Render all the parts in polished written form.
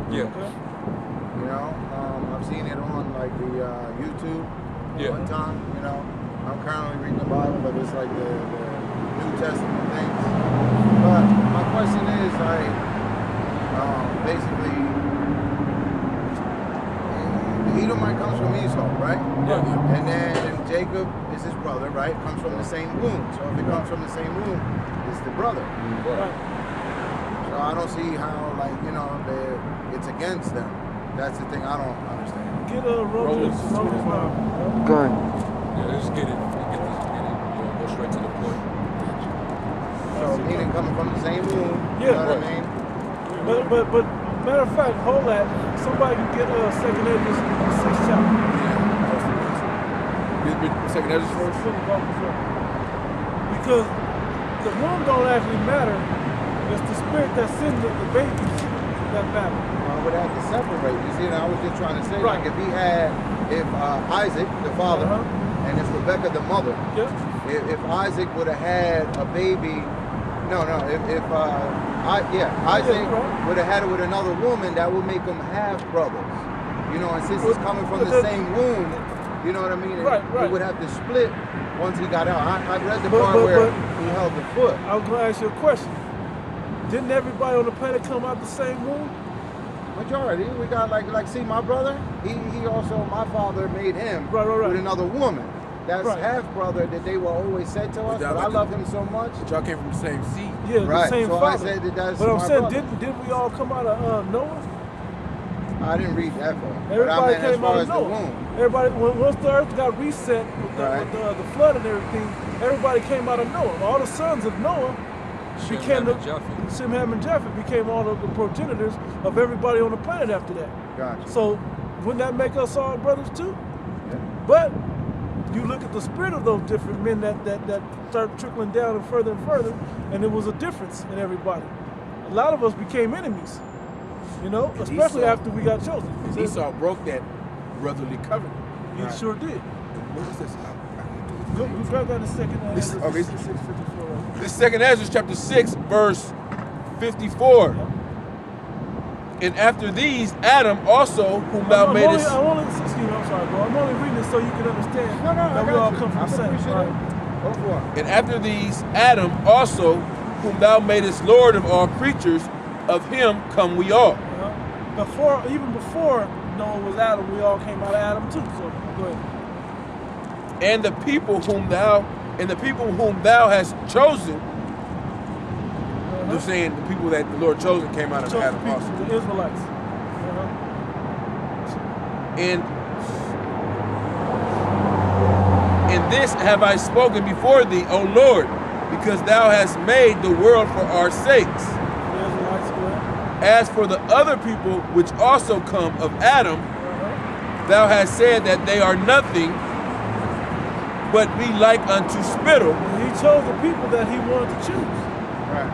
Yeah. Okay. You know, I've seen it on like the YouTube one time. You know, I'm currently reading the Bible, but it's like the New Testament things. But my question is like, basically, the Edomite comes from Esau, right? Yeah. And then Jacob is his brother, right? Comes from the same womb. So if it comes from the same womb, it's the brother. Right. So I don't see how, like, you know, it's against them. That's the thing I don't understand. Get a Romans 9. Go ahead. Yeah, let's get it. Go straight to the point. So meaning coming from the same womb, Yeah, you know what right. I mean? But matter of fact, hold that. Somebody can get 2nd Ezra 6th chapter. Second Ezra first. Because the womb don't actually matter. It's the spirit that's in the babies that matter. I would have to separate. You see, and I was just trying to say, Right. like, if Isaac, the father, and if Rebecca, the mother, Yeah. if Isaac would have had a baby, Isaac would have had it with another woman, that would make them half brothers. You know, and since he's coming from the same womb, you know what I mean? Right. He would have to split once he got out. I read the But- part but- where but- he held the foot. I was going to ask you a question. Didn't everybody on the planet come out the same womb? Majority. We got like see my brother, he also, my father made him Right. with another woman. That's Right. half brother that they will always say to us, y'all but I like love him so much. But y'all came from the same seed. Yeah, Right, the same so I father. said that's but I'm my saying, brother. didn't we all come out of Noah? I didn't read that far. But I Everybody meant as came far out as of the Noah. womb. Everybody, once the earth got reset with the flood and everything, everybody came out of Noah. All the sons of Noah became Shem, Ham, and Japheth became all of the progenitors of everybody on the planet after that. Gotcha. So wouldn't that make us all brothers too? Yeah. But you look at the spirit of those different men that started trickling down and further, and there was a difference in everybody. A lot of us became enemies, you know, especially after we got chosen. Esau broke that brotherly covenant. He sure did. What was this? We grab that in a second. This- Ezra okay. 6:54. This second Ezra chapter 6, verse 54. And after these, Adam also, whom thou I'm madest. only, excuse me, I'm sorry, bro. I'm only reading this so you can understand No, that I we got all you. come from I the same. appreciate Right? it. Go for it. And after these, Adam also, whom thou madest Lord of all creatures, of him come we all. Even before Noah was Adam, we all came out of Adam too. So go ahead. And the people whom thou hast chosen. They're saying the people that the Lord chosen came out of Chosen Adam people, also. the Israelites. And this have I spoken before thee, O Lord, because thou hast made the world for our sakes. The Israelites, go ahead. As for the other people which also come of Adam, thou hast said that they are nothing, but be like unto spittle. And he chose the people that he wanted to choose. Right.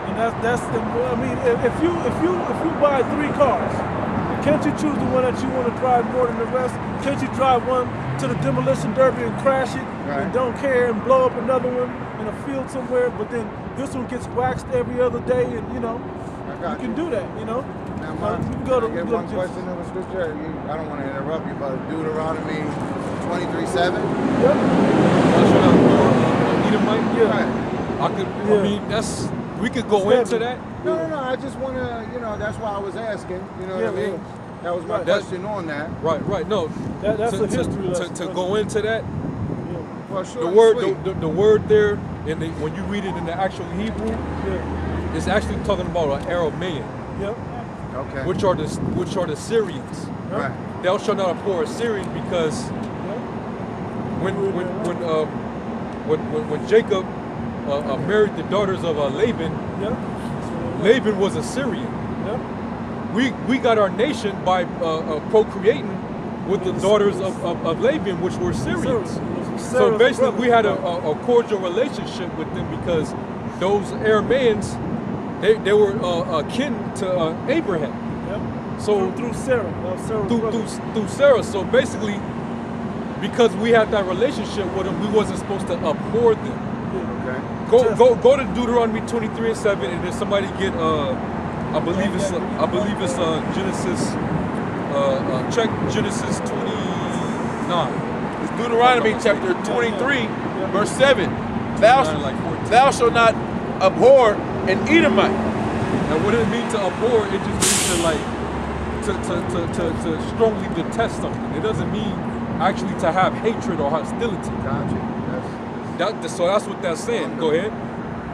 And that's the, I mean, if you buy 3 cars, can't you choose the one that you want to drive more than the rest? Can't you drive one to the demolition derby and crash it and don't care and blow up another one in a field somewhere, but then this one gets waxed every other day, and you know, you can do that, you know. Now, you can go to I get one question of the scripture. I don't want to interrupt you, but Deuteronomy 23:7. Yep. Edomite? Yeah. Right. I could. I mean, that's. We could go into that. No. I just want to, you know, that's why I was asking. You know what I mean? Yeah. That was my question on that. Right. No. That's a history lesson. To go into that, Well, sure. the word, the word there, when you read it in the actual Hebrew, it's actually talking about an Aramean, Okay. which are the Syrians. Right. Thou shalt not abhor a Syrian, because when Jacob married the daughters of Laban, Laban was a Syrian. We got our nation by procreating with the daughters of Laban, which were Syrians. So basically, we had a cordial relationship with them, because those Arameans, they were akin to Abraham. So through Sarah, through Sarah. So basically, because we had that relationship with them, we wasn't supposed to abhor them. Okay. Go to Deuteronomy 23:7, and then somebody get I believe it's Genesis. Check Genesis 29. It's Deuteronomy chapter 23, verse 7. Thou shalt not abhor an Edomite. And what it means to abhor, it just means to like to strongly detest something. It doesn't mean actually to have hatred or hostility. Gotcha. So that's what that's saying. Go ahead.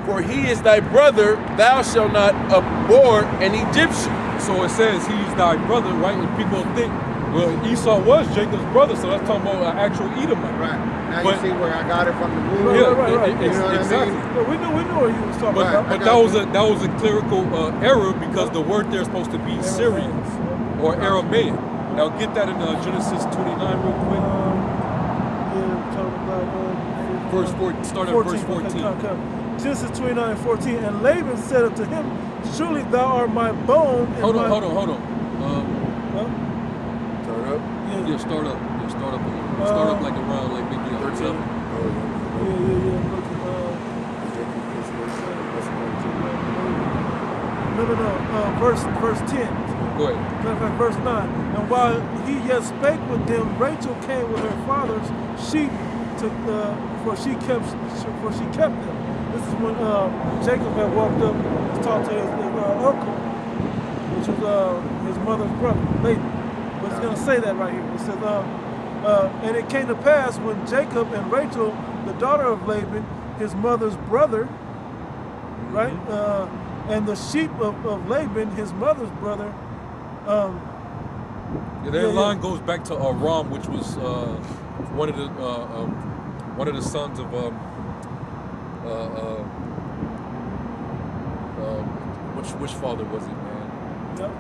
For he is thy brother, thou shalt not abhor an Egyptian. So it says he's thy brother, right? And people think, well, Esau was Jacob's brother, so that's talking about an actual Edomite. Right. Now But- you see where I got it from the womb. Yeah, right. You know what exactly. I mean? Yeah, we knew what he was talking about. But that was a clerical error because the word there is supposed to be Syrian or Aramaic. Now get that in Genesis 29 real quick. Verse 4, start at verse 14. Okay. Genesis 29:14. And Laban said unto him, surely thou art my bone. And Hold on. Huh? Turn up. Yeah, start up. Start up a little. Start up like around like maybe 13. No. Verse 10. Go ahead. Matter of fact, verse 9. And while he yet spake with them, Rachel came with her father's sheep for she kept them. This is when Jacob had walked up to talk to his uncle, which was his mother's brother, Laban. But it's going to say that right here. It says, and it came to pass when Jacob and Rachel, the daughter of Laban, his mother's brother, right, and the sheep of Laban, his mother's brother. That line goes back to Aram, which was one of the sons of which father was it, man? Yep.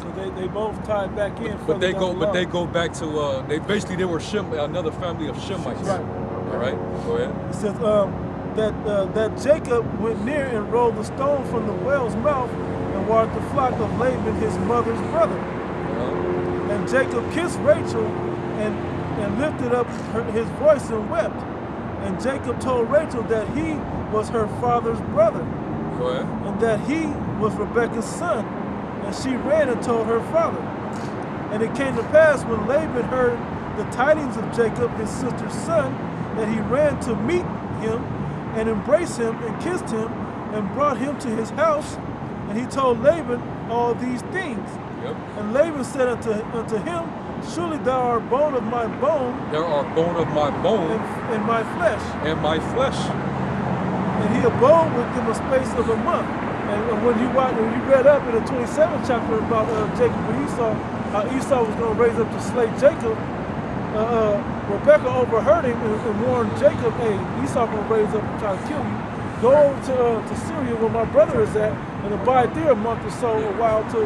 So they both tied back in. But they go back to they were another family of Shemites. Right. All right. Go ahead. It says that Jacob went near and rolled the stone from the well's mouth and watered the flock of Laban, his mother's brother. And Jacob kissed Rachel and lifted up his voice and wept. And Jacob told Rachel that he was her father's brother. Go ahead. And that he was Rebekah's son. And she ran and told her father. And it came to pass when Laban heard the tidings of Jacob, his sister's son, that he ran to meet him and embraced him and kissed him and brought him to his house. And he told Laban all these things. Yep. And Laban said unto him, surely thou art bone of my bone. There are bone of my bone And my flesh. and my flesh. And he abode with them a space of a month. And when you read up in the 27th chapter about Jacob and Esau, how Esau was going to raise up to slay Jacob, Rebekah overheard him and warned Jacob, hey, Esau going to raise up and try to kill you. Go over to Syria where my brother is at and abide there a month or so, a while to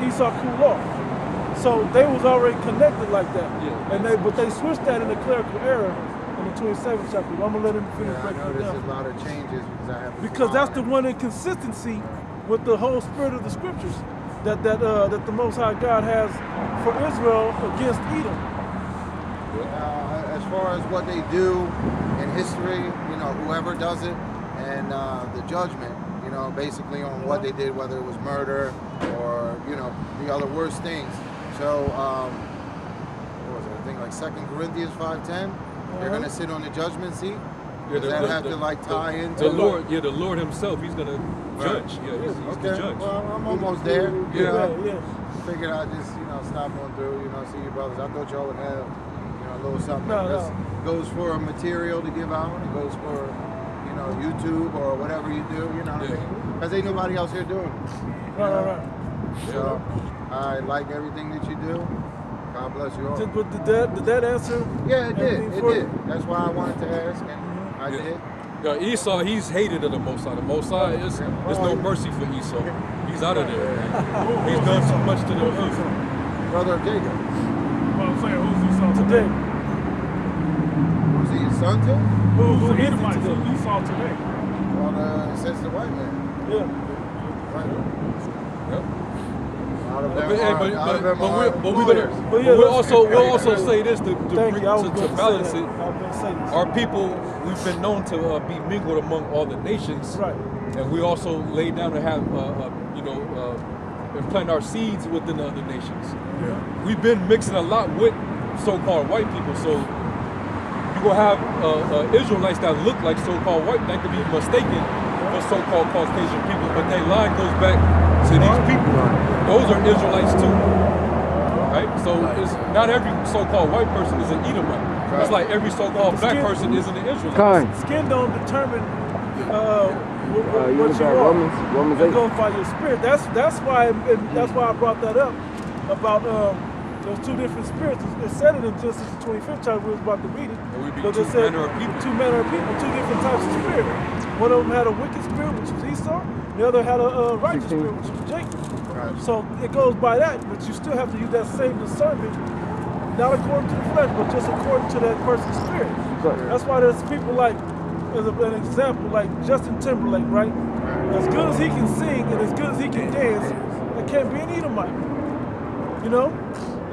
Esau cool off. So they was already connected like that. Yeah. But they switched that in the clerical error in the 27th chapter. I'm gonna let him finish I breaking it noticed down. a lot of changes because I have. Because that's the one inconsistency with the whole spirit of the scriptures that the Most High God has for Israel against Edom. As far as what they do in history, whoever does it, and the judgment, basically on what they did, whether it was murder or the other worst things. So what was it? I think like 2 Corinthians 5:10. They're going to sit on the judgment seat. Does that have to tie into the Lord? Yeah, the Lord Himself. He's going to judge. Yeah, he's the judge. Well, I'm almost there. Yeah. Figured I'd just stop on through. See you brothers. I thought y'all would have a little something. No. Goes for material to give out. It goes for YouTube or whatever you do. You know what I mean? Because ain't nobody else here doing it. Right. So I like everything that you do. God bless you all. Did that answer? Yeah, it did. everything It for did. you? That's why I wanted to ask, and I did. Yeah, Esau, he's hated of the Most High. The Most High, there's no mercy for Esau. He's out of there. He's done so much to the earth. Brother of Jacob. Well, I'm saying, who's Esau today? Was he his son too? Who is he today? Esau today. Well, it says the white man. Yeah. Right. Yep. Out of them But we'll also say this to balance it. I was gonna say this. Our people, we've been known to be mingled among all the nations. Right. and we also laid down to have, implant our seeds within the other nations. Yeah. We've been mixing a lot with so-called white people, so you gonna have Israelites that look like so-called white that could be mistaken for so-called Caucasian people, but their line goes back to these people. Those are Israelites too, right? So it's not every so-called white person is an Edomite. It's like every so-called black person isn't an Israelite. Skin don't determine what you you are. Romans 8. It goes by your spirit. That's why I brought that up about those two different spirits. It said it in Genesis the 25th chapter. We was about to read it. It would be But two it said manner of people. two manner of people, two different types of spirit. One of them had a wicked spirit, which was Esau. The other had a righteous spirit, which was Jacob. Right. So it goes by that, but you still have to use that same discernment, not according to the flesh, but just according to that person's spirit. That's why there's people like, as an example, like Justin Timberlake, right? As good as he can sing and as good as he can dance, it can't be an Edomite. You know?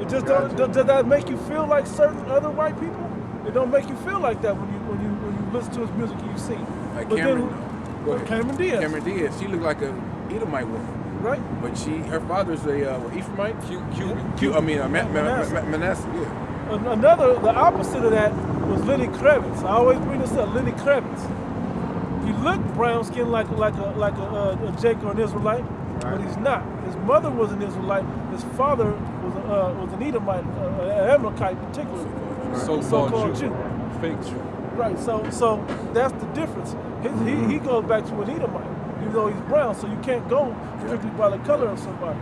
It just does that make you feel like certain other white people? It don't make you feel like that when you listen to his music and you sing. Like But Cameron, then, Cameron Diaz. Cameron Diaz, she looked like a Edomite woman. Right? But her father's a Ephraimite? Cuban. Manasseh, yeah. Another, the opposite of that was Lenny Kravitz. I always bring this up, Lenny Kravitz. He looked brown skinned like a Jake or an Israelite, but he's not. His mother was an Israelite. His father was an Edomite, an Amalekite particularly. So-called Jew. Fake Jew. Right. So that's the difference. He goes back to an Edomite, even though he's brown. So you can't go strictly by the color of somebody.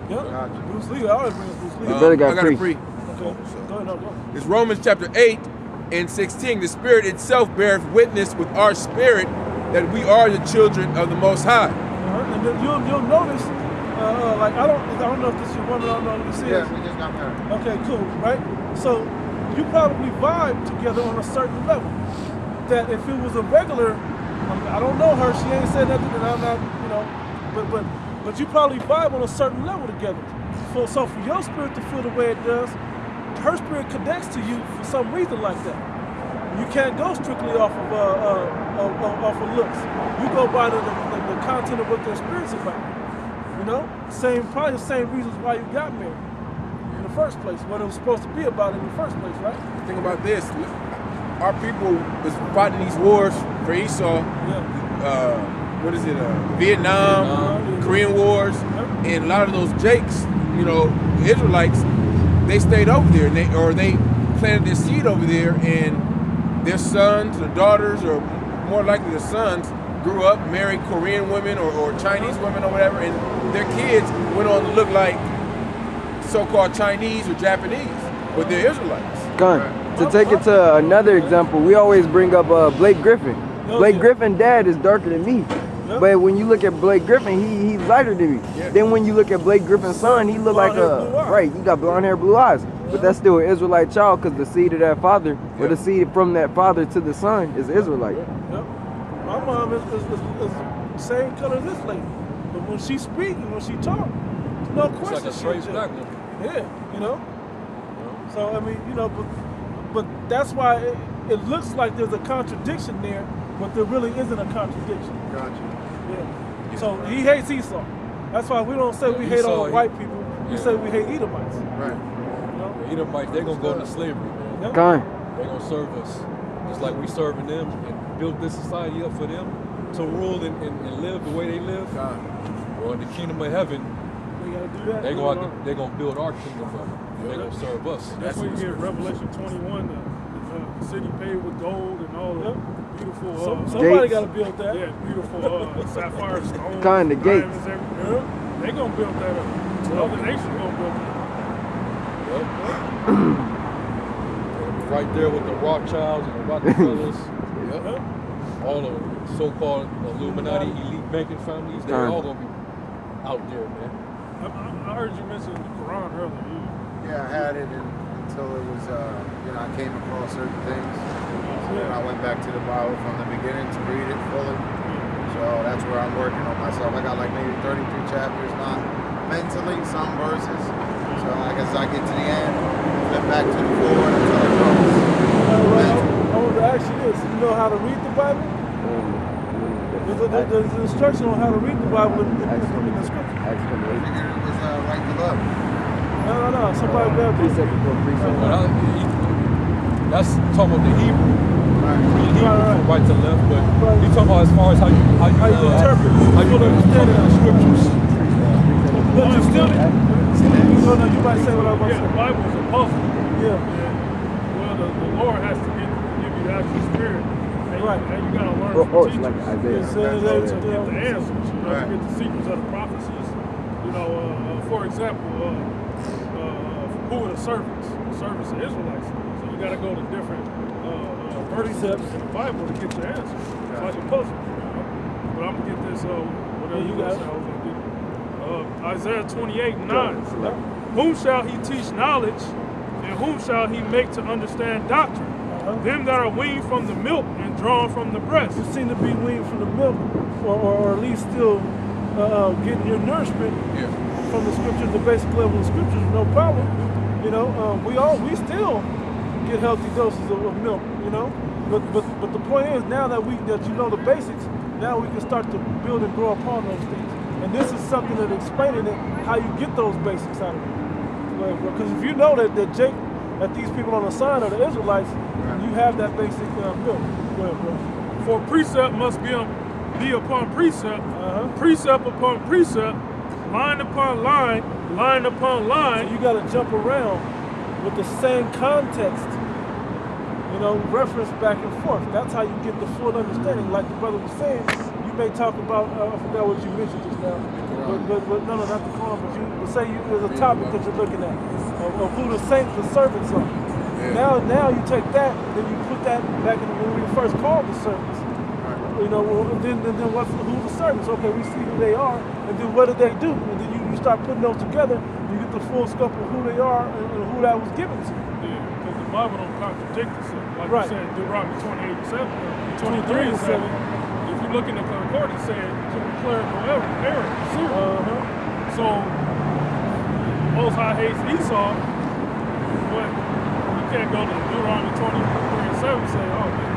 Yeah. Gotcha. Bruce Lee. I always bring up Bruce Lee. brother got I got free. a free. Okay. Go ahead. No, go. It's Romans chapter 8 and 16. The Spirit itself beareth witness with our spirit that we are the children of the Most High. And then you'll notice, like I don't know if this is your woman. I don't know what this is. Yeah, we just got married. Okay, cool, right? So you probably vibe together on a certain level. That if it was a regular, I don't know her. She ain't said nothing, and I'm not, but you probably vibe on a certain level together. So for your spirit to feel the way it does, her spirit connects to you for some reason like that. You can't go strictly off of looks. You go by the content of what their spirit's about. You know, probably the same reasons why you got married in the first place. What it was supposed to be about in the first place, right? Think about this. Our people was fighting these wars for Esau. Yeah. What is it? Vietnam, Korean Wars, and a lot of those Jakes, Israelites, they stayed over there, and they planted their seed over there, and their sons or daughters, or more likely the sons, grew up, married Korean women or Chinese women or whatever, and their kids went on to look like so-called Chinese or Japanese, but they're Israelites. To take it to another example, we always bring up Blake Griffin. Blake Griffin dad is darker than me. But when you look at Blake Griffin, he's lighter than me. Yeah. Then when you look at Blake Griffin's son, he look like right, he got blonde hair, blue eyes. But that's still an Israelite child because the seed of that father, or the seed from that father to the son is Israelite. Yep. My mom is the same color as this lady. But when she speaks and when she talks, no question. It's like a straight black woman. Yeah, So, I mean, but that's why it looks like there's a contradiction there, but there really isn't a contradiction. Gotcha. Yeah. So he hates Esau. That's why we don't say we hate all the white people. We say we hate Edomites. Right. Edomites, they're gonna go into slavery, man. Yep. They're gonna serve us. Just like we serving them and build this society up for them to rule and live the way they live. Well, in the kingdom of heaven, We gotta do that. they're gonna build our kingdom up. They're gonna serve us. That's when you get Revelation 21, the city paved with gold and all the beautiful. Somebody Gates. got to build that. Yeah, beautiful sapphire stone. Kinda gates. diamonds, everything. They gonna build that up. The other nations gonna build it. Right there with the Rothschilds and the Rockefellers. All the so-called Illuminati elite banking families, they're all gonna be out there, man. I heard you mention the Quran earlier. Yeah, I had it until it was, I came across certain things. And then I went back to the Bible from the beginning to read it fully. So that's where I'm working on myself. I got like maybe 33 chapters, not mentally, some verses. So I guess I get to the end, flip back to the forward until it goes. I want to ask you this. You know how to read the Bible? There's an instruction on how to read the Bible in the scripture. I figured it was right to love. No. Somebody grab precept before precept. That's talking about the Hebrew. Right. Right to left, but you talking about as far as how you interpret, how you understand the scriptures. But you still, you might say what I was saying. The Bible is a puzzle. Yeah. Well, the Lord has to give you the actual spirit. And right. And you got to learn from teachers. Like Isaiah. To get the answers, to get the secrets of the prophecies. For example, who are the servants? The servants of Israelites. So you got to go to different verses in the Bible to get your answer. It's like a puzzle. But I'm going to get this, whatever you guys say I was going to get. Isaiah 28:9. Whom shall he teach knowledge, and whom shall he make to understand doctrine? Them that are weaned from the milk and drawn from the breast. You seem to be weaned from the milk, or at least still getting your nourishment from the scriptures, the basic level of scriptures, no problem. We still get healthy doses of milk, But the point is, now that you know the basics, now we can start to build and grow upon those things. And this is something that explaining it, how you get those basics out of it. Because if you know that these people on the side are the Israelites, you have that basic milk. Go ahead, bro. For precept must be upon precept, precept upon precept, line upon line, line upon line. So you got to jump around with the same context, reference back and forth. That's how you get the full understanding. Like the brother was saying, you may talk about, I forgot what you mentioned just now, but no, not the Quran, but say there's a topic that you're looking at of who the saints, the servants are. Yeah. Now you take that, then you put that back in when we first called the servants. Then who the servants? Okay, we see who they are, and then what did they do? And then you start putting those together, you get the full scope of who they are and who that was given to. Yeah, because the Bible don't contradict itself. Like you said, Deuteronomy 28:7, 23:7. If you look in the concordance, it said to declare no error. So Most High hates Esau, but you can't go to Deuteronomy 23:7 and say, oh, man,